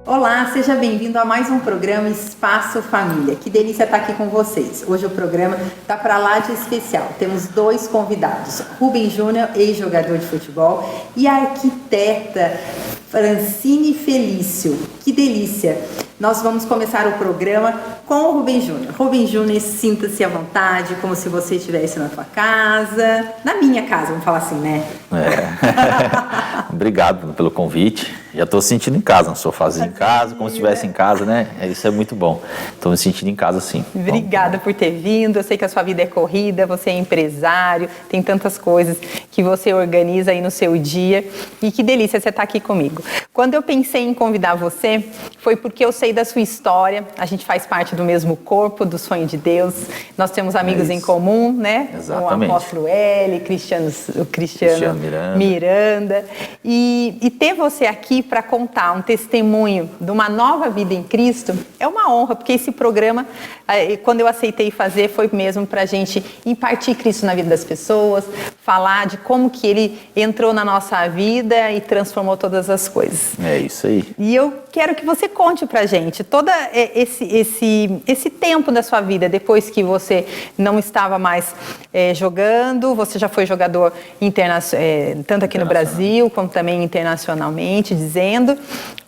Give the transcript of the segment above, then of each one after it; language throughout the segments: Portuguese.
Olá, seja bem-vindo a mais um programa Espaço Família. Que delícia estar aqui com vocês. Hoje o programa está para lá de especial. Temos dois convidados, Rubem Júnior, ex-jogador de futebol, e a arquiteta Francine Felício. Que delícia! Nós vamos começar o programa com o Rubem Júnior. Rubem Júnior, sinta-se à vontade, como se você estivesse na tua casa, na minha casa, vamos falar assim, né? Obrigado pelo convite. Já estou sentindo em casa, um sofazinho em casa, como se estivesse em casa, né? Isso é muito bom. Estou me sentindo em casa, sim. Obrigada por ter vindo. Eu sei que a sua vida é corrida, você é empresário, tem tantas coisas que você organiza aí no seu dia. E que delícia você estar aqui comigo. Quando eu pensei em convidar você, foi porque eu sei da sua história. A gente faz parte do mesmo corpo, do sonho de Deus. Nós temos amigos em comum, né? Exatamente. O apóstolo L, o Cristiano Miranda. E ter você aqui para contar um testemunho de uma nova vida em Cristo é uma honra, porque esse programa, quando eu aceitei fazer, foi mesmo para a gente impartir Cristo na vida das pessoas, falar de como que Ele entrou na nossa vida e transformou todas as coisas. É isso aí. E eu quero que você conte pra gente todo esse tempo da sua vida, depois que você não estava mais jogando, você já foi jogador tanto aqui no Brasil, como também internacionalmente, dizendo.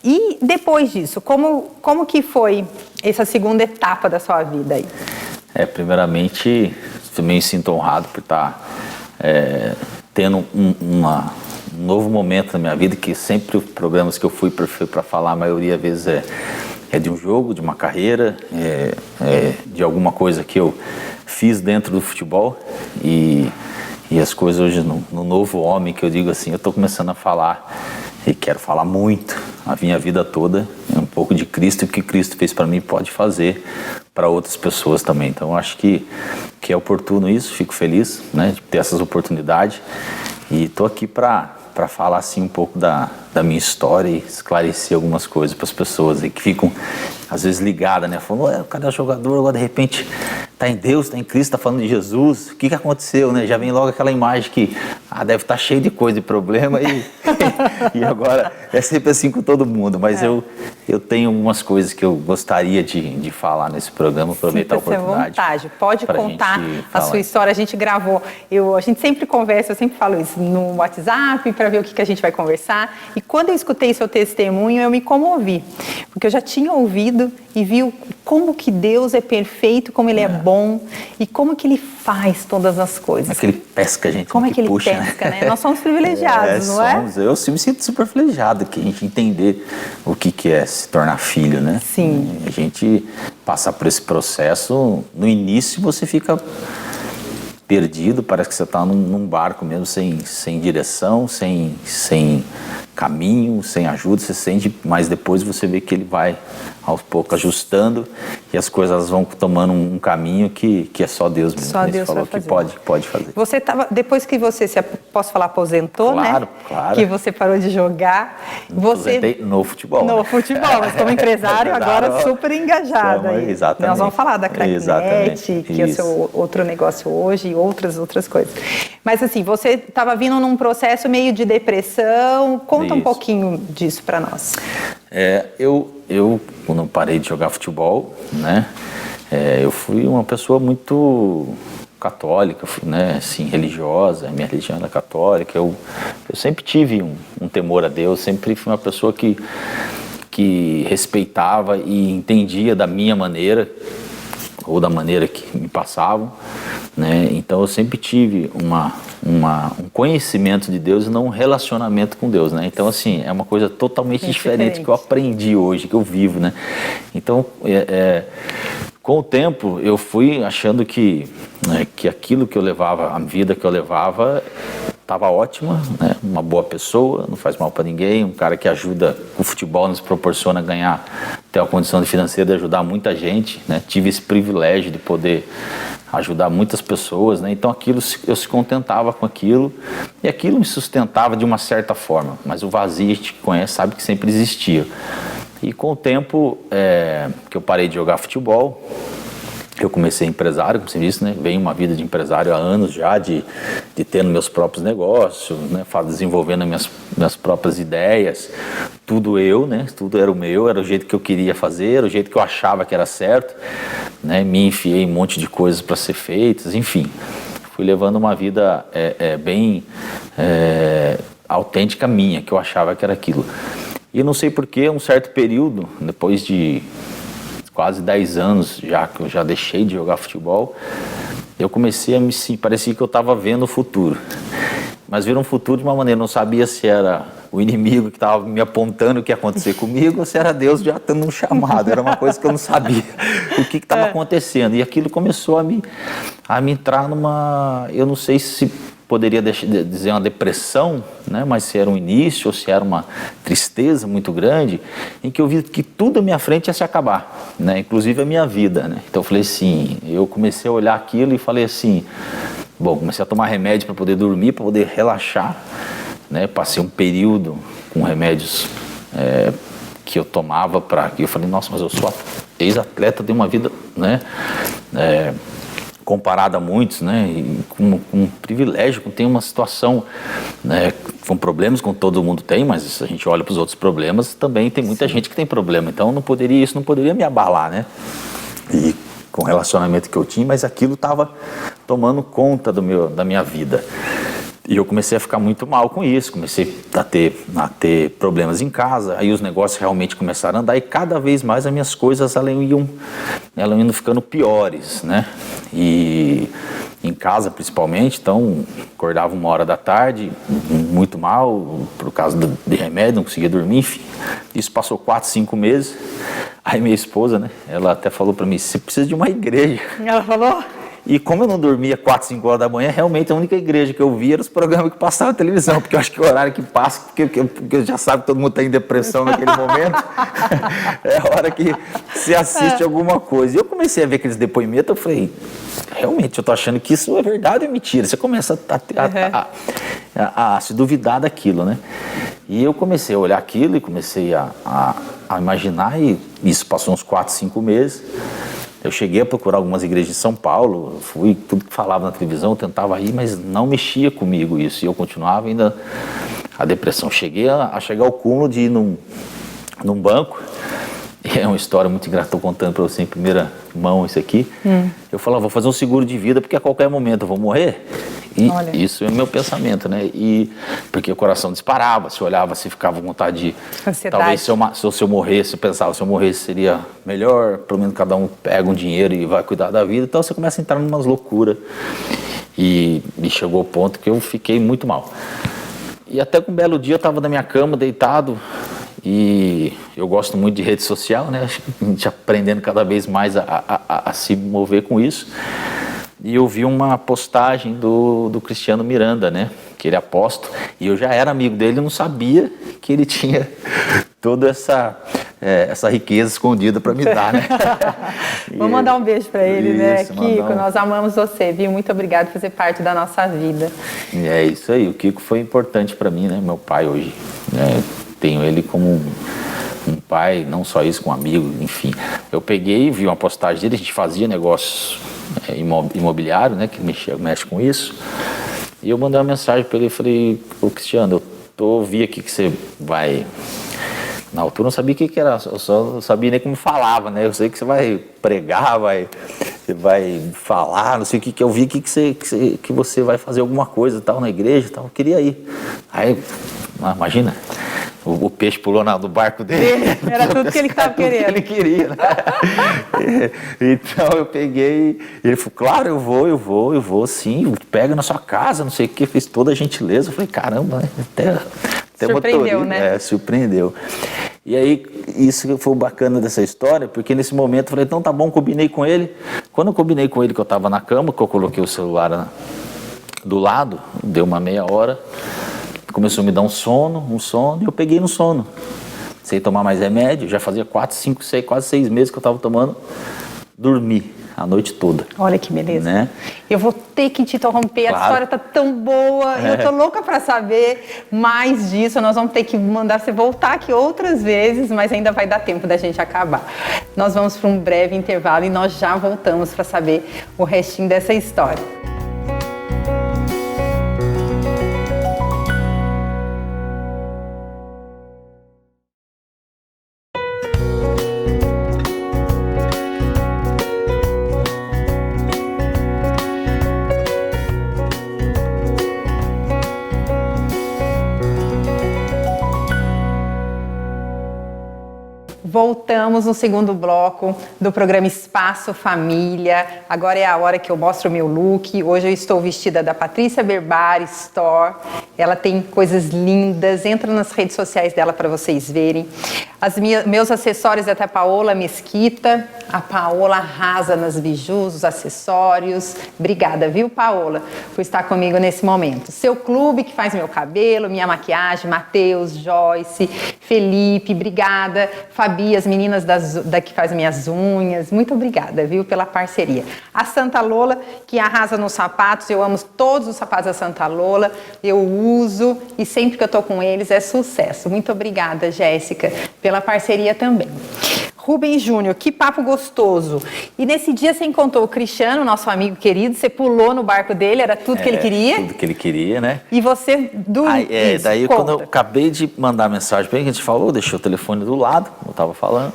E depois disso, como que foi essa segunda etapa da sua vida aí? Primeiramente, também me sinto honrado por estar tendo um novo momento na minha vida, que sempre os programas que eu fui para falar, a maioria das vezes é de um jogo, de uma carreira, de alguma coisa que eu fiz dentro do futebol e as coisas hoje no novo homem, que eu digo assim, eu estou começando a falar e quero falar muito a minha vida toda, um pouco de Cristo, e o que Cristo fez para mim pode fazer para outras pessoas também. Então acho que é oportuno isso, fico feliz, né, de ter essas oportunidades e estou aqui para falar assim um pouco da minha história e esclarecer algumas coisas para as pessoas aí que ficam às vezes ligadas, né? Falando, cadê o jogador? Agora de repente tá em Deus, tá em Cristo, tá falando de Jesus. O que aconteceu, né? Já vem logo aquela imagem que deve estar cheio de coisa e problema e agora é sempre assim com todo mundo. Mas eu tenho algumas coisas que eu gostaria de falar nesse programa, aproveitar a oportunidade. Vontade. Pode contar a sua história. A gente gravou, a gente sempre conversa, eu sempre falo isso no WhatsApp para ver o que a gente vai conversar. E quando eu escutei seu testemunho, eu me comovi, porque eu já tinha ouvido e vi como que Deus é perfeito, como Ele é bom e como que Ele faz todas as coisas. Aquele pesca a gente, como é que Ele puxa, pesca, né? Nós somos privilegiados, não é? Eu me sinto super privilegiado que a gente entender o que é se tornar filho, né? Sim. A gente passar por esse processo, no início você fica perdido, parece que você está num barco mesmo, sem direção, sem caminho, sem ajuda, você sente, mas depois você vê que ele vai aos poucos ajustando e as coisas vão tomando um caminho que é só Deus mesmo. Só Deus falou vai que fazer. pode fazer. Você estava, depois que você posso falar, aposentou, claro, né? Claro. Que você parou de jogar. Aposentei no futebol. No futebol, mas como empresário agora super engajado. Exatamente. Nós vamos falar da Cracknet, que é o seu outro negócio hoje e outras coisas. Mas assim, você estava vindo num processo meio de depressão. Conta um pouquinho disso para nós. Eu, quando parei de jogar futebol, né, eu fui uma pessoa muito católica, né, assim, religiosa, minha religião era católica, eu sempre tive um temor a Deus, sempre fui uma pessoa que respeitava e entendia da minha maneira, ou da maneira que me passavam, né? Então eu sempre tive um conhecimento de Deus e não um relacionamento com Deus, né? Então assim, é uma coisa totalmente diferente que eu aprendi hoje, que eu vivo, né? Então, com o tempo eu fui achando que aquilo que eu levava, a vida que eu levava, estava ótima, né? Uma boa pessoa, não faz mal para ninguém, um cara que ajuda, o futebol nos proporciona ganhar, ter uma condição financeira de ajudar muita gente, né? Tive esse privilégio de poder ajudar muitas pessoas, né? Então eu se contentava com aquilo e aquilo me sustentava de uma certa forma, mas o vazio a gente conhece, sabe que sempre existia. E com o tempo que eu parei de jogar futebol, eu comecei empresário, como você disse, né? Venho uma vida de empresário há anos já, de tendo meus próprios negócios, né? Desenvolvendo minhas próprias ideias, tudo eu, né? Tudo era o meu, era o jeito que eu queria fazer, era o jeito que eu achava que era certo, né? Me enfiei em um monte de coisas para ser feitas, enfim, fui levando uma vida bem autêntica minha, que eu achava que era aquilo. E não sei porquê, um certo período, depois de quase 10 anos já que eu já deixei de jogar futebol, eu comecei a me sentir, parecia que eu estava vendo o futuro, mas ver um futuro de uma maneira, não sabia se era o inimigo que estava me apontando o que ia acontecer comigo ou se era Deus já dando um chamado, era uma coisa que eu não sabia o que estava acontecendo, e aquilo começou a me entrar numa, eu não sei se poderia dizer uma depressão, né? Mas se era um início ou se era uma tristeza muito grande, em que eu vi que tudo à minha frente ia se acabar, né? Inclusive a minha vida, né? Então eu falei assim, eu comecei a olhar aquilo e falei assim, bom, comecei a tomar remédio para poder dormir, para poder relaxar, né? Passei um período com remédios que eu tomava eu falei, nossa, mas eu sou ex-atleta, tenho uma vida, né? Comparado a muitos, né, e com um privilégio, tem uma situação, né, com problemas, como todo mundo tem, mas se a gente olha para os outros problemas, também tem muita gente que tem problema, então isso não poderia me abalar, né, e com o relacionamento que eu tinha, mas aquilo estava tomando conta da minha vida. E eu comecei a ficar muito mal com isso, comecei a ter problemas em casa, aí os negócios realmente começaram a andar e cada vez mais as minhas coisas elas iam ficando piores, né? E em casa principalmente, então acordava 1h da tarde, muito mal, por causa de remédio, não conseguia dormir, enfim. Isso passou 4, 5 meses, aí minha esposa, né, ela até falou para mim, você precisa de uma igreja. Ela falou? E como eu não dormia 4, 5 horas da manhã, realmente a única igreja que eu via era os programas que passavam na televisão, porque eu acho que o horário que passa, porque já sabe que todo mundo está em depressão naquele momento, é a hora que se assiste alguma coisa. E eu comecei a ver aqueles depoimentos, eu falei, realmente, eu estou achando que isso é verdade ou mentira? Você começa a se duvidar daquilo, né? E eu comecei a olhar aquilo e comecei a imaginar, e isso passou uns 4, 5 meses. Eu cheguei a procurar algumas igrejas em São Paulo, fui, tudo que falava na televisão, eu tentava ir, mas não mexia comigo isso, e eu continuava ainda a depressão. Cheguei a chegar ao cúmulo de ir num banco, e é uma história muito engraçada, estou contando para você em primeira mão isso aqui. Eu falava, vou fazer um seguro de vida, porque a qualquer momento eu vou morrer. E olha, isso é o meu pensamento, né? E porque o coração disparava, se olhava, se ficava com vontade de... Ansiedade. Talvez se eu morresse, eu pensava, se eu morresse seria melhor, pelo menos cada um pega um dinheiro e vai cuidar da vida. Então você começa a entrar em umas loucuras. E chegou ao ponto que eu fiquei muito mal. E até que um belo dia eu estava na minha cama, deitado, e eu gosto muito de rede social, né? A gente aprendendo cada vez mais a se mover com isso. E eu vi uma postagem do Cristiano Miranda, né? Que ele é apóstolo, e eu já era amigo dele e não sabia que ele tinha toda essa riqueza escondida para me dar, né? Vamos mandar um beijo para ele, né? Kiko, nós amamos você, viu? Muito obrigado por fazer parte da nossa vida. E é isso aí, o Kiko foi importante para mim, né? Meu pai hoje, né? Tenho ele como um pai, não só isso, com um amigo, enfim. Eu peguei e vi uma postagem dele, a gente fazia negócios imobiliário, né, que mexe com isso, e eu mandei uma mensagem para ele e falei, ô Cristiano, eu vi aqui que você vai, na altura eu não sabia o que era, eu só não sabia nem como falava, né, eu sei que você vai pregar, você vai falar, não sei o que eu vi aqui que você vai fazer alguma coisa tal na igreja, tal, eu queria ir. Aí, imagina, o peixe pulou no barco dele. Era tudo que ele estava querendo. Tudo que ele queria, né? Então eu peguei, ele falou, claro, eu vou sim, pega na sua casa, não sei o que, fez toda a gentileza. Eu falei, caramba, né? Até surpreendeu, né? Surpreendeu. E aí, isso foi o bacana dessa história, porque nesse momento eu falei, então tá bom, combinei com ele. Quando eu combinei com ele que eu estava na cama, que eu coloquei o celular do lado, deu uma meia hora, começou a me dar um sono, e eu peguei no sono. Sem tomar mais remédio, já fazia 4, 5, 6, quase 6 meses que eu estava tomando, dormi. a noite toda. Olha que beleza. Né? Eu vou ter que te interromper, Claro. A história tá tão boa, eu tô louca para saber mais disso, nós vamos ter que mandar você voltar aqui outras vezes, mas ainda vai dar tempo da gente acabar. Nós vamos para um breve intervalo e nós já voltamos para saber o restinho dessa história. Voltamos no segundo bloco do programa Espaço Família. Agora é a hora que eu mostro o meu look. Hoje eu estou vestida da Patrícia Berbari Store. Ela tem coisas lindas. Entra nas redes sociais dela para vocês verem. Meus acessórios é da Paola Mesquita. A Paola arrasa nas bijus, os acessórios. Obrigada, viu, Paola, por estar comigo nesse momento. Seu clube que faz meu cabelo, minha maquiagem, Matheus, Joyce, Felipe, obrigada. Fabi, as meninas da que fazem minhas unhas, muito obrigada, viu, pela parceria. A Santa Lola, que arrasa nos sapatos, eu amo todos os sapatos da Santa Lola, eu uso e sempre que eu tô com eles é sucesso. Muito obrigada, Jéssica, pela parceria também. Rubens Júnior, que papo gostoso. E nesse dia você encontrou o Cristiano, nosso amigo querido, você pulou no barco dele, era tudo que ele queria? Tudo que ele queria, né? E você dormiu. Daí quando eu acabei de mandar mensagem para ele, a gente falou, deixei o telefone do lado, como eu estava falando,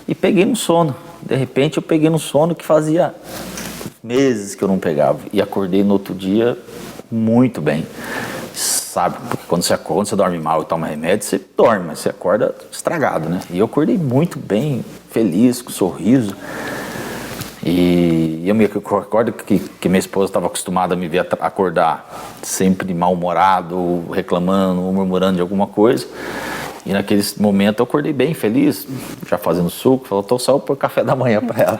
e peguei no sono. De repente eu peguei no sono que fazia meses que eu não pegava. E acordei no outro dia muito bem. Sabe, porque quando você dorme mal e toma remédio, você dorme, mas você acorda estragado, né? E eu acordei muito bem, feliz, com sorriso. E eu me recordo que minha esposa estava acostumada a me ver acordar sempre mal-humorado, reclamando, murmurando de alguma coisa. E naquele momento eu acordei bem, feliz, já fazendo suco, faltou só pôr café da manhã para ela.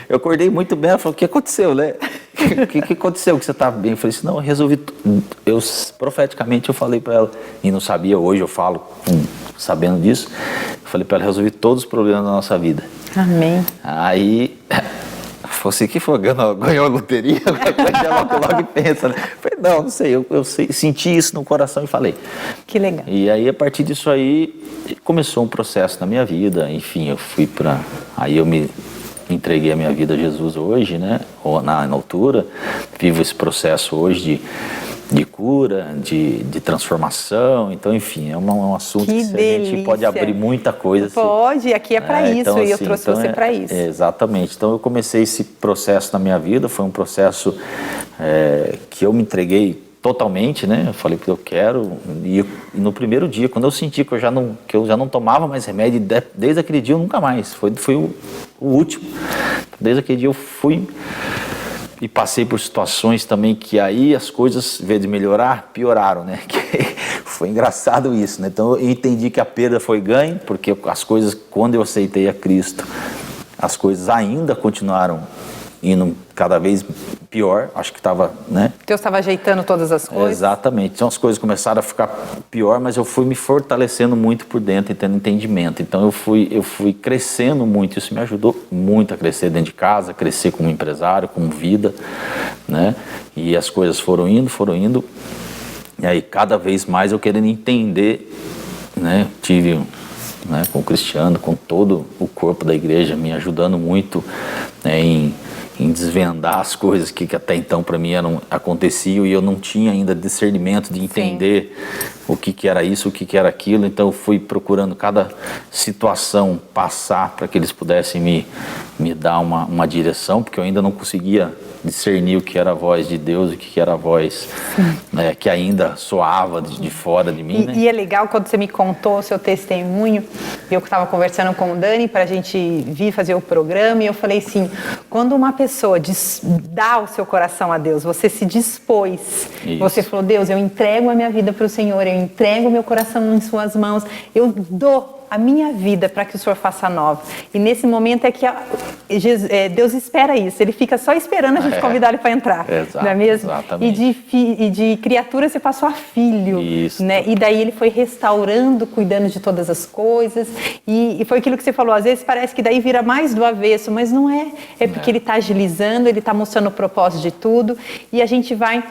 Eu acordei muito bem, ela falou, o que aconteceu, né? O que aconteceu que você estava bem? Eu falei assim, não, eu resolvi, profeticamente eu falei para ela, e não sabia, hoje eu falo sabendo disso, eu falei para ela, resolvi todos os problemas da nossa vida. Amém. Aí, você que ganhou a loteria, logo pensa, né? Eu falei, não sei, eu senti isso no coração e falei. Que legal. E aí, a partir disso aí, começou um processo na minha vida, enfim, aí eu me entreguei a minha vida a Jesus hoje, né, ou na altura, vivo esse processo hoje de cura, de transformação, então, enfim, é um assunto que a gente pode abrir muita coisa. Pode, aqui é para isso, então, e eu trouxe você para isso. Exatamente, então eu comecei esse processo na minha vida, foi um processo que eu me entreguei totalmente, né, eu falei que eu quero, e no primeiro dia, quando eu senti que eu já não tomava mais remédio, desde aquele dia eu nunca mais, foi o último, desde aquele dia eu fui e passei por situações também que aí as coisas, em vez de melhorar, pioraram, né, foi engraçado isso, né, então eu entendi que a perda foi ganho, porque as coisas, quando eu aceitei a Cristo, as coisas ainda continuaram indo cada vez pior, acho que estava, né? Deus estava ajeitando todas as coisas. Exatamente, então as coisas começaram a ficar pior, mas eu fui me fortalecendo muito por dentro e tendo entendimento, então eu fui crescendo muito, isso me ajudou muito a crescer dentro de casa, crescer como empresário, como vida, né? E as coisas foram indo, e aí cada vez mais eu querendo entender, né? Tive, né, com o Cristiano, com todo o corpo da igreja, me ajudando muito, né, em desvendar as coisas que até então para mim aconteciam e eu não tinha ainda discernimento de entender o que era isso, o que era aquilo, então eu fui procurando cada situação passar para que eles pudessem me dar uma direção, porque eu ainda não conseguia discernir o que era a voz de Deus e o que era a voz que ainda soava de fora de mim. E é legal quando você me contou o seu testemunho, eu estava conversando com o Dani para a gente vir fazer o programa e eu falei assim, quando uma pessoa dá o seu coração a Deus, você se dispôs, você falou, Deus, eu entrego a minha vida para o Senhor, eu entrego o meu coração em suas mãos, eu dou a minha vida para que o Senhor faça nova. E nesse momento é que Deus espera isso. Ele fica só esperando a gente convidar ele para entrar. Exato, não é mesmo? Exatamente. E de criatura você passou a filho. Isso. Né? E daí ele foi restaurando, cuidando de todas as coisas. E foi aquilo que você falou. Às vezes parece que daí vira mais do avesso, mas não é. É porque ele está agilizando, ele está mostrando o propósito de tudo. E a gente vai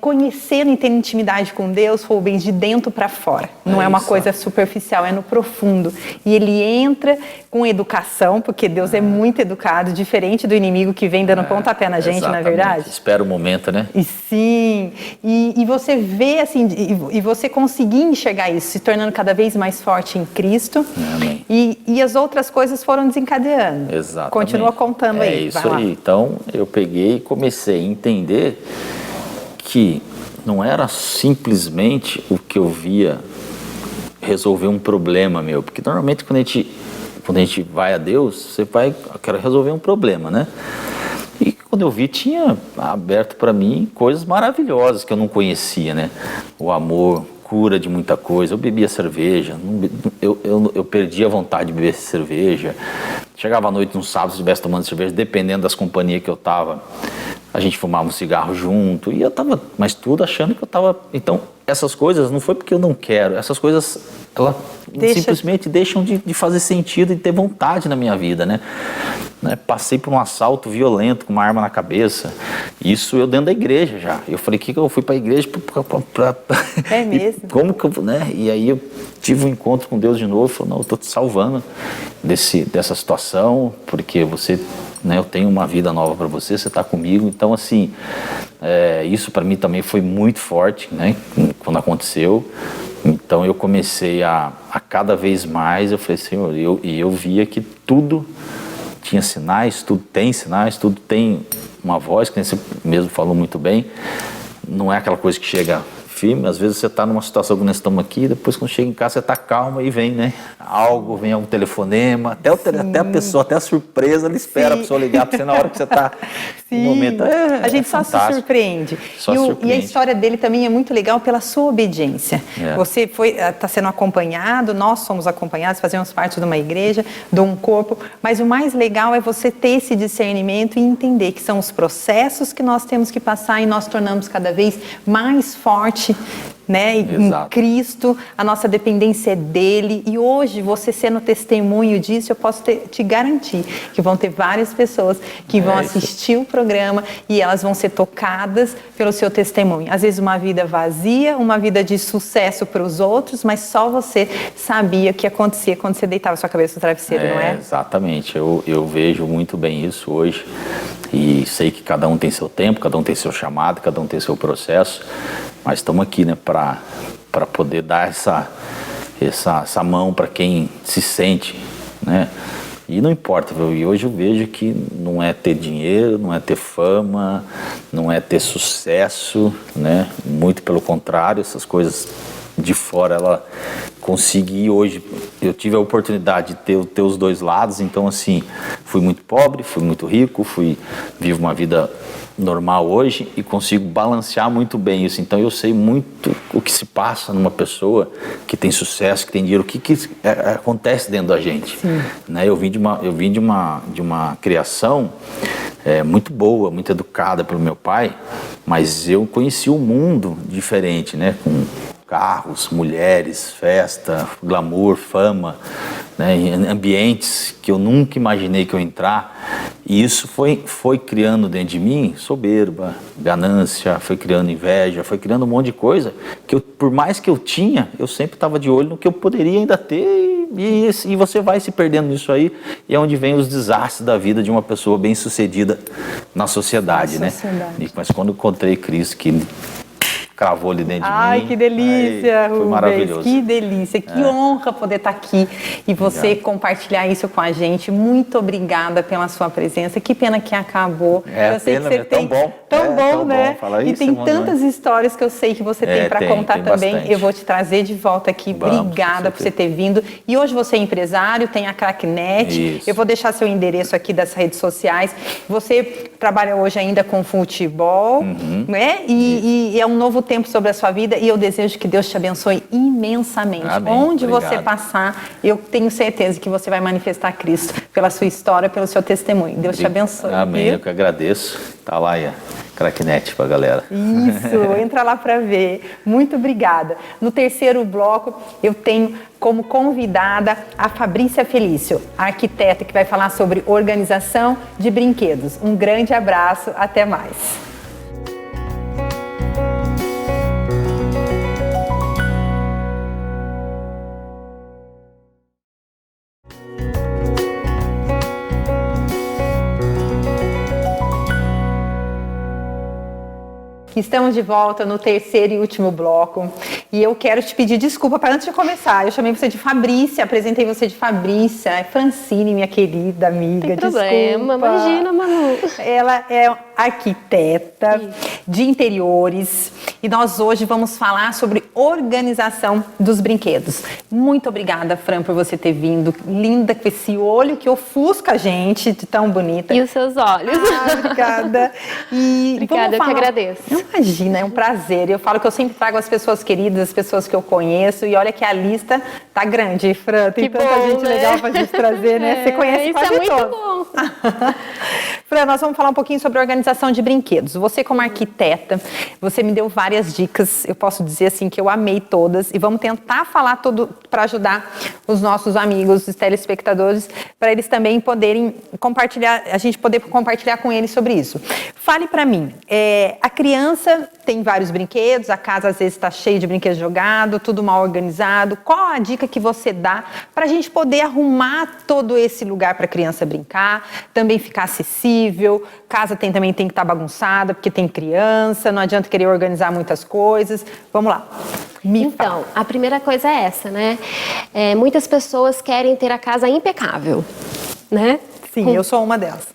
conhecendo e tendo intimidade com Deus, Rubens, de dentro para fora. Não é uma coisa superficial, é no profundo. E ele entra com educação, porque Deus é muito educado, diferente do inimigo que vem dando pontapé na gente, na verdade. Espera o momento, né? E sim, e você vê assim, e você conseguir enxergar isso, se tornando cada vez mais forte em Cristo. Amém. E as outras coisas foram desencadeando. Exatamente. Continua contando aí. É isso aí. Então, eu peguei e comecei a entender que não era simplesmente o que eu via resolver um problema meu, porque normalmente quando a gente vai a Deus, eu quero resolver um problema, né? E quando eu vi, tinha aberto para mim coisas maravilhosas que eu não conhecia, né? O amor cura de muita coisa. Eu bebia cerveja, eu perdi a vontade de beber cerveja. Chegava à noite, num sábado, se estivesse tomando cerveja, dependendo das companhias que eu estava, a gente fumava um cigarro junto, e eu tava, mas tudo achando que eu tava. Então, essas coisas não foi porque eu não quero, essas coisas, elas simplesmente deixam de fazer sentido e ter vontade na minha vida, né? Passei por um assalto violento com uma arma na cabeça, isso eu dentro da igreja já. Eu falei, que eu fui para a igreja pra... É mesmo? Como que eu, né? E aí eu tive um encontro com Deus de novo, falei, não, eu tô te salvando dessa situação, porque você, né, eu tenho uma vida nova para você está comigo. Então, assim, isso para mim também foi muito forte, né, quando aconteceu. Então eu comecei a cada vez mais, eu falei, Senhor, eu via que tudo tinha sinais, tudo tem uma voz, que você mesmo falou muito bem. Não é aquela coisa que chega firme, às vezes você está numa situação que nós estamos aqui, depois quando chega em casa você está calma e vem, né? Vem algum telefonema, até a pessoa, até a surpresa, ela espera a pessoa ligar para você na hora que você está no momento. A gente só se surpreende. E a história dele também é muito legal pela sua obediência. Você está sendo acompanhado, nós somos acompanhados, fazemos parte de uma igreja, de um corpo, mas o mais legal é você ter esse discernimento e entender que são os processos que nós temos que passar e nós tornamos cada vez mais forte, né, em Cristo, a nossa dependência é dele, e hoje você sendo testemunho disso, eu posso te garantir que vão ter várias pessoas que vão assistir o programa e elas vão ser tocadas pelo seu testemunho. Às vezes uma vida vazia, uma vida de sucesso para os outros, mas só você sabia o que acontecia quando você deitava sua cabeça no travesseiro, não é? Exatamente, eu vejo muito bem isso hoje, e sei que cada um tem seu tempo, cada um tem seu chamado, cada um tem seu processo, mas estamos aqui, né, para poder dar essa mão para quem se sente, né? E não importa, viu? E hoje eu vejo que não é ter dinheiro, não é ter fama, não é ter sucesso, né? Muito pelo contrário, essas coisas de fora, ela consegui hoje, eu tive a oportunidade de ter os dois lados, então assim, fui muito pobre, fui muito rico, vivo uma vida normal hoje e consigo balancear muito bem isso. Então eu sei muito o que se passa numa pessoa que tem sucesso, que tem dinheiro, o que acontece dentro da gente, né? Eu vim de uma criação muito boa, muito educada pelo meu pai, mas eu conheci um mundo diferente, né? Com carros, mulheres, festa, glamour, fama, né, em ambientes que eu nunca imaginei que eu entrar, e isso foi criando dentro de mim soberba, ganância, foi criando inveja, foi criando um monte de coisa que por mais que eu tinha, eu sempre estava de olho no que eu poderia ainda ter, e você vai se perdendo nisso aí, e é onde vem os desastres da vida de uma pessoa bem sucedida na sociedade, né? Mas quando eu encontrei Cristo, que cravou ali dentro de mim. Ai, que delícia, Rubens. Foi maravilhoso. Que delícia, que honra poder estar aqui e você compartilhar isso com a gente. Muito obrigada pela sua presença. Que pena que acabou. Eu sei que você tem tão bom, né? Fala e isso, tem tantas histórias que eu sei que você tem para contar também. Bastante. Eu vou te trazer de volta aqui. Obrigada por você ter vindo. E hoje você é empresário, tem a Cracknet. Isso. Eu vou deixar seu endereço aqui das redes sociais. Você trabalha hoje ainda com futebol, né? E é um novo tempo sobre a sua vida e eu desejo que Deus te abençoe imensamente. Amém. Onde Obrigado. você passar, eu tenho certeza que você vai manifestar Cristo pela sua história, pelo seu testemunho. Deus te abençoe. Amém, viu? eu que agradeço. Tá lá a craquinete pra galera. Isso, entra lá para ver. Muito obrigada. No terceiro bloco, eu tenho como convidada a Fabrícia Felício, arquiteta que vai falar sobre organização de brinquedos. Um grande abraço, até mais. Estamos de volta no terceiro e último bloco e eu quero te pedir desculpa para antes de começar. Eu chamei você de Fabrícia, apresentei você de Fabrícia, é Francine, minha querida amiga. Não tem problema, imagina, Manu. Ela é arquiteta de interiores e nós hoje vamos falar sobre organização dos brinquedos. Muito obrigada, Fran, por você ter vindo. Linda, com esse olho que ofusca a gente, de tão bonita. E os seus olhos. Obrigada. E obrigada, eu que agradeço. Imagina, é um prazer. Eu falo que eu sempre trago as pessoas queridas, as pessoas que eu conheço. E olha que a lista tá grande, Fran. Tem tanta gente legal pra gente trazer, né? Você conhece quase isso é muito todos. bom. Fran, nós vamos falar um pouquinho sobre organização de brinquedos. Você como arquiteta, você me deu várias dicas. Eu posso dizer assim que eu amei todas. E vamos tentar falar tudo para ajudar os nossos amigos, os telespectadores, para eles também poderem compartilhar, a gente poder compartilhar com eles sobre isso. Fale para mim, a criança tem vários brinquedos, a casa às vezes está cheia de brinquedos jogados, tudo mal organizado. Qual a dica que você dá para a gente poder arrumar todo esse lugar para a criança brincar, também ficar acessível? Casa também tem que estar bagunçada, porque tem criança, não adianta querer organizar muitas coisas. Vamos lá. Então, a primeira coisa é essa, né? Muitas pessoas querem ter a casa impecável, né? Sim, eu sou uma delas.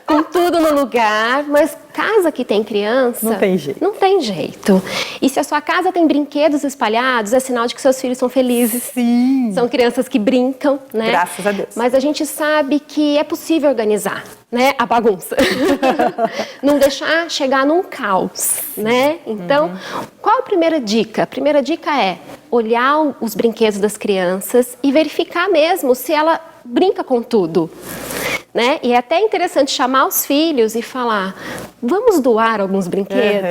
Com tudo no lugar, mas casa que tem criança... Não tem jeito. Não tem jeito. E se a sua casa tem brinquedos espalhados, é sinal de que seus filhos são felizes. Sim. São crianças que brincam, né? Graças a Deus. Mas a gente sabe que é possível organizar, né? A bagunça. Não deixar chegar num caos, né? Então, qual a primeira dica? A primeira dica é olhar os brinquedos das crianças e verificar mesmo se ela brinca com tudo, né? E é até interessante chamar os filhos e falar, vamos doar alguns brinquedos?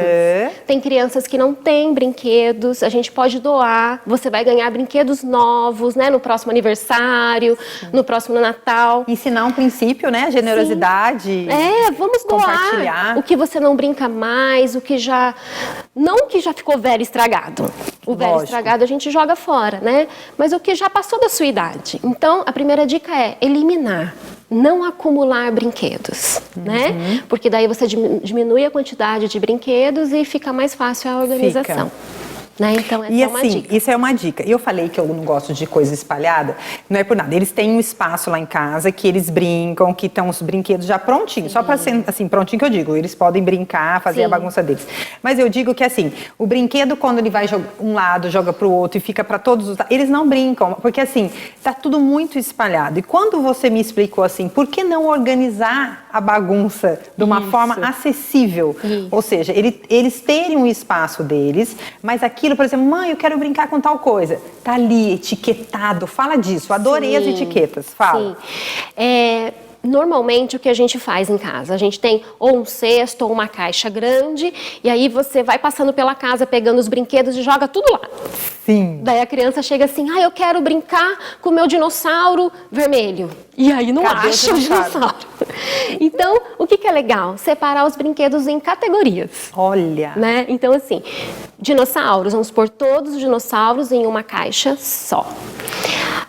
Tem crianças que não têm brinquedos, a gente pode doar, você vai ganhar brinquedos novos, né? No próximo aniversário, no próximo Natal. Ensinar um princípio, né? Generosidade. Vamos doar o que você não brinca mais, o que já... Não o que já ficou velho e estragado. O velho estragado a gente joga fora, né? Mas o que já passou da sua idade. Então, a primeira dica é eliminar. Não acumular brinquedos, né? Porque daí você diminui a quantidade de brinquedos e fica mais fácil a organização. Né? Então, essa é uma dica. Isso é uma dica. E eu falei que eu não gosto de coisa espalhada, não é por nada. Eles têm um espaço lá em casa que eles brincam, que estão os brinquedos já prontinhos. Só para ser assim, prontinho que eu digo. Eles podem brincar, fazer a bagunça deles. Mas eu digo que assim, o brinquedo quando ele vai um lado, joga para o outro e fica para todos os... Eles não brincam, porque assim, tá tudo muito espalhado. E quando você me explicou assim, por que não organizar a bagunça de uma forma acessível? Ou seja, eles terem um espaço deles, mas aquilo, por exemplo, mãe, eu quero brincar com tal coisa. Tá ali, etiquetado. Fala disso. Adorei as etiquetas. Fala. Sim. Normalmente, o que a gente faz em casa? A gente tem ou um cesto ou uma caixa grande e aí você vai passando pela casa pegando os brinquedos e joga tudo lá. Sim. Daí a criança chega assim, eu quero brincar com o meu dinossauro vermelho. E aí não acha o dinossauro. Então, o que é legal? Separar os brinquedos em categorias. Olha! Né? Então, assim, dinossauros, vamos pôr todos os dinossauros em uma caixa só.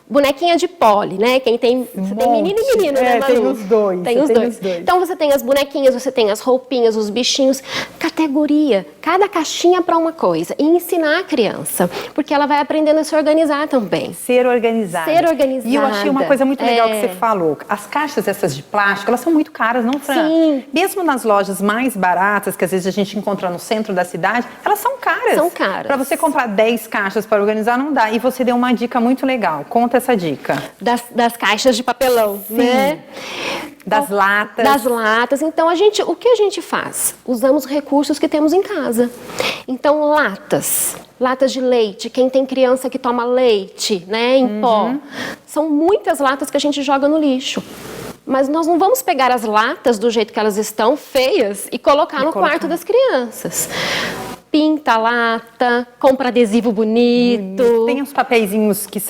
Bonequinha de Polly, né? Quem tem... Você tem menino e menino, né, Manu? Tem os dois. Tem os dois. Então, você tem as bonequinhas, você tem as roupinhas, os bichinhos. Categoria. Cada caixinha para uma coisa. E ensinar a criança. Porque ela vai aprendendo a se organizar também. Ser organizada. Ser organizada. E eu achei uma coisa muito legal que você falou. As caixas essas de plástico, elas são muito caras, não, Fran? Sim. Mesmo nas lojas mais baratas, que às vezes a gente encontra no centro da cidade, elas são caras. São caras. Para você comprar 10 caixas para organizar, não dá. E você deu uma dica muito legal. Conta conta essa dica. Das caixas de papelão, né? Das latas. Das latas. Então, o que a gente faz? Usamos recursos que temos em casa. Então, latas de leite, quem tem criança que toma leite, né, em pó. São muitas latas que a gente joga no lixo. Mas nós não vamos pegar as latas do jeito que elas estão, feias, e colocar no quarto das crianças. Pinta a lata, compra adesivo bonito. Tem uns papeizinhos que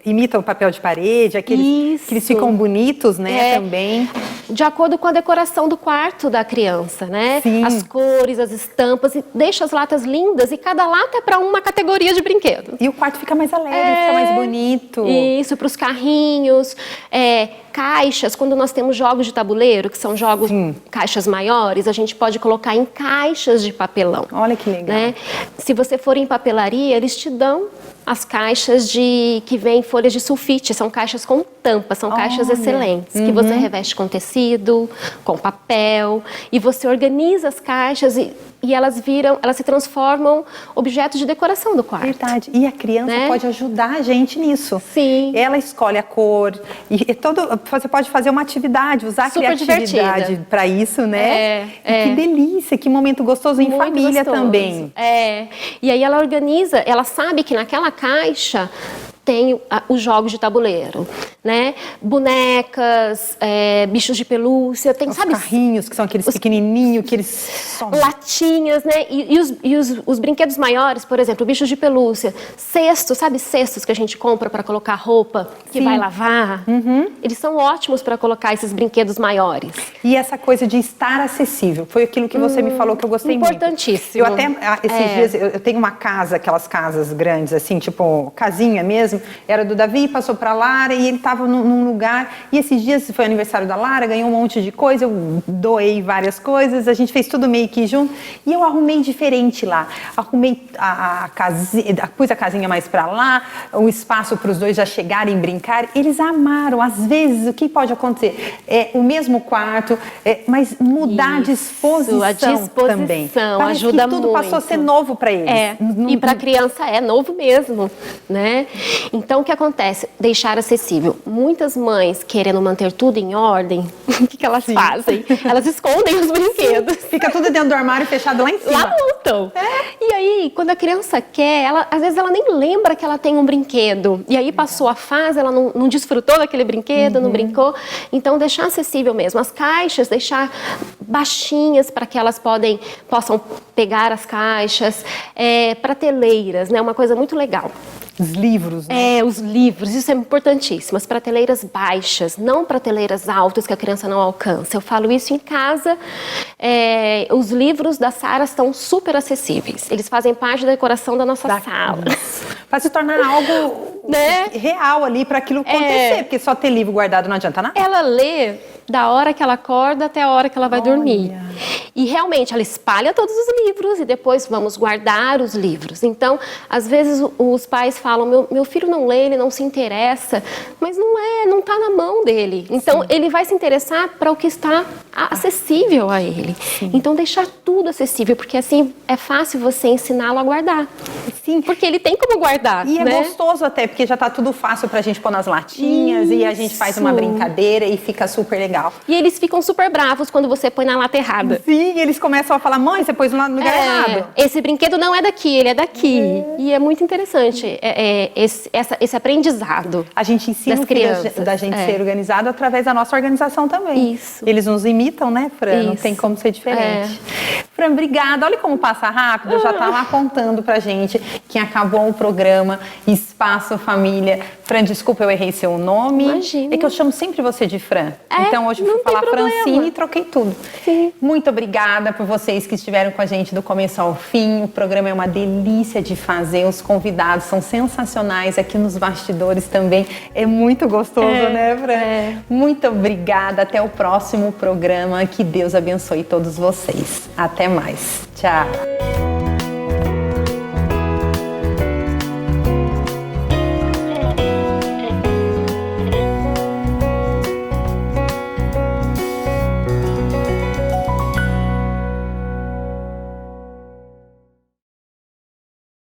imitam o papel de parede, aqueles que eles ficam bonitos, né, também. De acordo com a decoração do quarto da criança, né? Sim. As cores, as estampas, e deixa as latas lindas, e cada lata é para uma categoria de brinquedo. E o quarto fica mais alegre, fica mais bonito. Isso, para os carrinhos, caixas, quando nós temos jogos de tabuleiro, que são jogos, caixas maiores, a gente pode colocar em caixas de papelão. Olha que legal. Né? Se você for em papelaria, eles te dão as caixas que vêm folhas de sulfite, são caixas com tampa, são caixas excelentes, que você reveste com tecido, com papel, e você organiza as caixas e elas se transformam objetos de decoração do quarto. Verdade. E a criança pode ajudar a gente nisso. Sim. Ela escolhe a cor você pode fazer uma atividade, usar a criatividade para isso, né? Que delícia, que momento gostoso em família também. E aí ela organiza, ela sabe que naquela caixa tem os jogos de tabuleiro, né? Bonecas, bichos de pelúcia, tem, os carrinhos, que são aqueles pequenininhos, que eles somem. Latinhas, né? E os brinquedos maiores, por exemplo, bichos de pelúcia, cestos, sabe cestos que a gente compra para colocar roupa que vai lavar? Eles são ótimos para colocar esses brinquedos maiores. E essa coisa de estar acessível, foi aquilo que você me falou que eu gostei muito. Importantíssimo. Eu até, esses dias, eu tenho uma casa, aquelas casas grandes, assim, tipo casinha mesmo, era do Davi, passou para Lara e ele estava num lugar, e esses dias foi aniversário da Lara, ganhou um monte de coisa, eu doei várias coisas, a gente fez tudo meio que junto, e eu arrumei diferente lá, arrumei a casinha, pus a casinha mais para lá, um espaço para os dois já chegarem, brincar, eles amaram. Às vezes o que pode acontecer é o mesmo quarto, mas mudar a disposição também. Parece ajuda que tudo muito. passou a ser novo para eles. E para a criança é novo mesmo, né? Então, o que acontece? Deixar acessível. Muitas mães, querendo manter tudo em ordem, o que elas fazem? Elas escondem os brinquedos. Fica tudo dentro do armário fechado lá em cima. Lá montam. E aí, quando a criança quer, às vezes ela nem lembra que ela tem um brinquedo. E aí passou a fase, ela não desfrutou daquele brinquedo, não brincou. Então, deixar acessível mesmo. As caixas, deixar baixinhas para que elas possam pegar as caixas. Prateleiras, né? Uma coisa muito legal. Os livros, né? Os livros, isso é importantíssimo. As prateleiras baixas, não prateleiras altas que a criança não alcança. Eu falo isso em casa. Os livros da Sara estão super acessíveis. Eles fazem parte da decoração da nossa sala. Para se tornar algo real ali, para aquilo acontecer. Porque só ter livro guardado não adianta nada. Ela lê da hora que ela acorda até a hora que ela vai dormir. E realmente ela espalha todos os livros e depois vamos guardar os livros. Então, às vezes os pais falam, meu filho não lê, ele não se interessa, mas não está na mão dele. Então, ele vai se interessar para o que está acessível a ele. Então, deixar tudo acessível, porque assim é fácil você ensiná-lo a guardar. Porque ele tem como guardar. E é gostoso até, porque já está tudo fácil para a gente pôr nas latinhas e a gente faz uma brincadeira e fica super legal. E eles ficam super bravos quando você põe na lata errada. Sim, eles começam a falar, mãe, você pôs no lugar errado. Esse brinquedo não é daqui, ele é daqui. E é muito interessante esse aprendizado. A gente ensina da gente ser organizado através da nossa organização também. Isso. Eles nos imitam, né, Fran? Não tem como ser diferente. Fran, obrigada. Olha como passa rápido. Já tá lá contando pra gente que acabou o programa Espaço Família. Fran, desculpa, eu errei seu nome. Imagina. É que eu chamo sempre você de Fran. Então hoje eu fui falar Francine e troquei tudo. Sim. Muito obrigada por vocês que estiveram com a gente do começo ao fim. O programa é uma delícia de fazer. Os convidados são sensacionais aqui nos bastidores também. É muito gostoso, né, Fran? Muito obrigada. Até o próximo programa. Que Deus abençoe todos vocês. Até mais. Tchau.